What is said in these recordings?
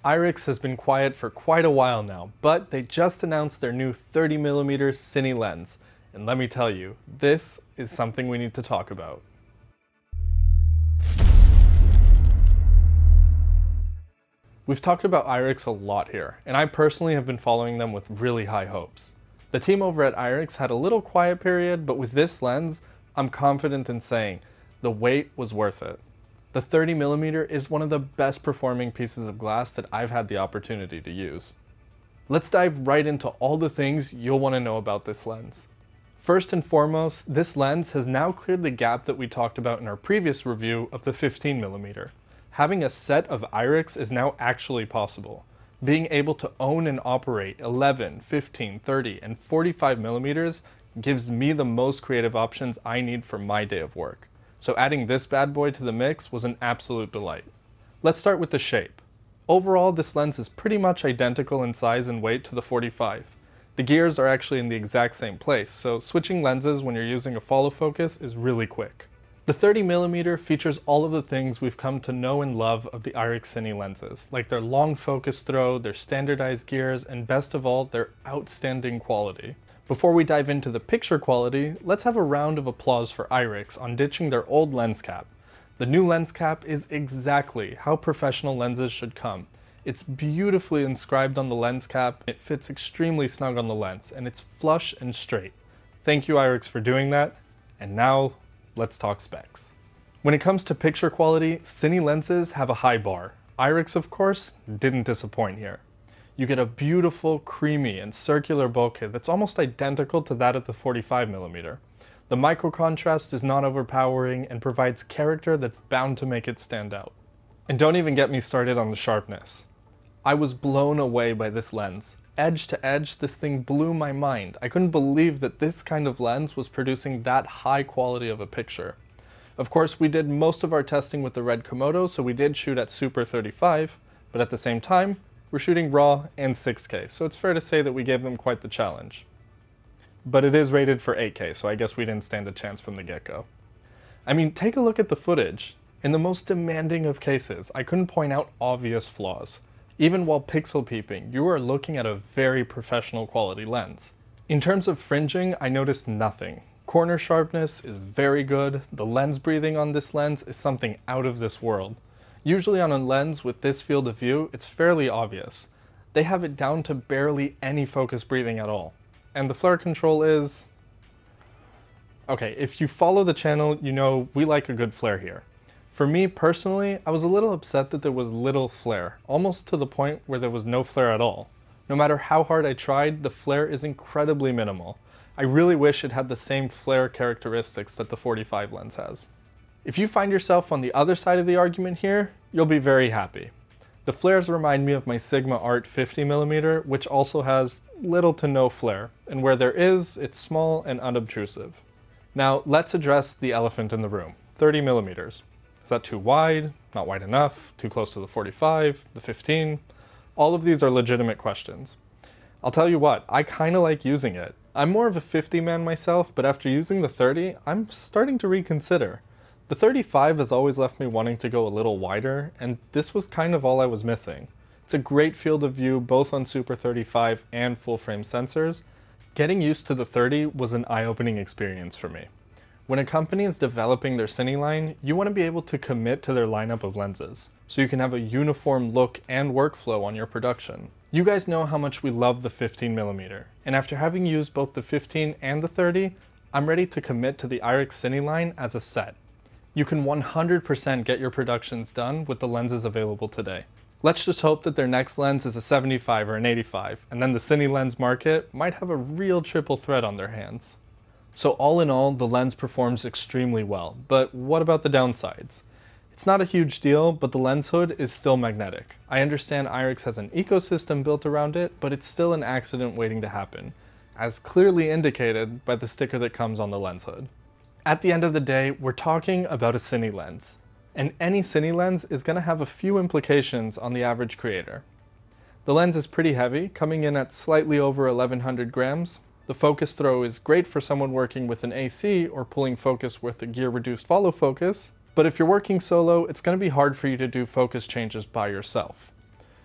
Irix has been quiet for quite a while now, but they just announced their new 30mm Cine lens, and let me tell you, this is something we need to talk about. We've talked about Irix a lot here, and I personally have been following them with really high hopes. The team over at Irix had a little quiet period, but with this lens, I'm confident in saying the wait was worth it. The 30mm is one of the best performing pieces of glass that I've had the opportunity to use. Let's dive right into all the things you'll want to know about this lens. First and foremost, this lens has now cleared the gap that we talked about in our previous review of the 15mm. Having a set of Irix is now actually possible. Being able to own and operate 11, 15, 30, and 45mm gives me the most creative options I need for my day of work. So adding this bad boy to the mix was an absolute delight. Let's start with the shape. Overall, this lens is pretty much identical in size and weight to the 45. The gears are actually in the exact same place, so switching lenses when you're using a follow focus is really quick. The 30mm features all of the things we've come to know and love of the Irix Cine lenses, like their long focus throw, their standardized gears, and best of all, their outstanding quality. Before we dive into the picture quality, let's have a round of applause for Irix on ditching their old lens cap. The new lens cap is exactly how professional lenses should come. It's beautifully inscribed on the lens cap, it fits extremely snug on the lens, and it's flush and straight. Thank you Irix for doing that, and now let's talk specs. When it comes to picture quality, Cine lenses have a high bar. Irix, of course, didn't disappoint here. You get a beautiful, creamy, and circular bokeh that's almost identical to that of the 45mm. The micro contrast is not overpowering and provides character that's bound to make it stand out. And don't even get me started on the sharpness. I was blown away by this lens. Edge to edge, this thing blew my mind. I couldn't believe that this kind of lens was producing that high quality of a picture. Of course, we did most of our testing with the red Komodo, so we did shoot at Super 35, but at the same time, we're shooting RAW and 6K, so it's fair to say that we gave them quite the challenge. But it is rated for 8K, so I guess we didn't stand a chance from the get-go. I mean, take a look at the footage. In the most demanding of cases, I couldn't point out obvious flaws. Even while pixel peeping, you are looking at a very professional quality lens. In terms of fringing, I noticed nothing. Corner sharpness is very good. The lens breathing on this lens is something out of this world. Usually on a lens with this field of view, it's fairly obvious. They have it down to barely any focus breathing at all. And the flare control is... Okay, if you follow the channel, you know we like a good flare here. For me personally, I was a little upset that there was little flare, almost to the point where there was no flare at all. No matter how hard I tried, the flare is incredibly minimal. I really wish it had the same flare characteristics that the 45 lens has. If you find yourself on the other side of the argument here, you'll be very happy. The flares remind me of my Sigma Art 50mm, which also has little to no flare, and where there is, it's small and unobtrusive. Now let's address the elephant in the room, 30mm. Is that too wide, not wide enough, too close to the 45, the 15? All of these are legitimate questions. I'll tell you what, I kinda like using it. I'm more of a 50 man myself, but after using the 30, I'm starting to reconsider. The 35 has always left me wanting to go a little wider, and this was kind of all I was missing. It's a great field of view both on Super 35 and full frame sensors. Getting used to the 30 was an eye-opening experience for me. When a company is developing their Cine line, you want to be able to commit to their lineup of lenses, so you can have a uniform look and workflow on your production. You guys know how much we love the 15mm, and after having used both the 15 and the 30, I'm ready to commit to the Irix Cine line as a set. You can 100% get your productions done with the lenses available today. Let's just hope that their next lens is a 75 or an 85, and then the Cine lens market might have a real triple threat on their hands. So all in all, the lens performs extremely well, but what about the downsides? It's not a huge deal, but the lens hood is still magnetic. I understand Irix has an ecosystem built around it, but it's still an accident waiting to happen, as clearly indicated by the sticker that comes on the lens hood. At the end of the day, we're talking about a Cine lens, and any Cine lens is going to have a few implications on the average creator. The lens is pretty heavy, coming in at slightly over 1100 grams. The focus throw is great for someone working with an AC or pulling focus with a gear-reduced follow focus, but if you're working solo, it's going to be hard for you to do focus changes by yourself.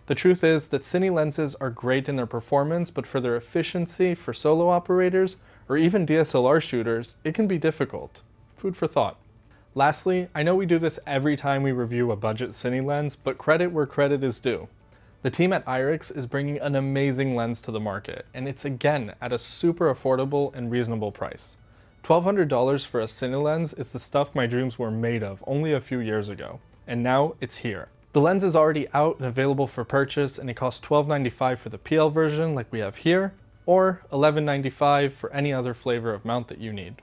The truth is that Cine lenses are great in their performance, but for their efficiency for solo operators, or even DSLR shooters, it can be difficult. Food for thought. Lastly, I know we do this every time we review a budget Cine lens, but credit where credit is due. The team at Irix is bringing an amazing lens to the market, and it's again at a super affordable and reasonable price. $1,200 for a Cine lens is the stuff my dreams were made of only a few years ago, and now it's here. The lens is already out and available for purchase, and it costs $12.95 for the PL version like we have here, or $11.95 for any other flavor of mount that you need.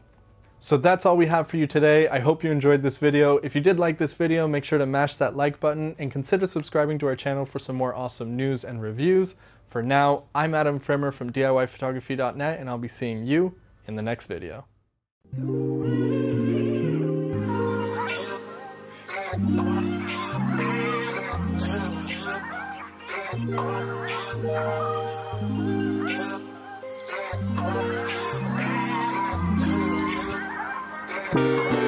So that's all we have for you today. I hope you enjoyed this video. If you did like this video, make sure to mash that like button and consider subscribing to our channel for some more awesome news and reviews. For now, I'm Adam Frimmer from DIYPhotography.net, and I'll be seeing you in the next video. Thank you.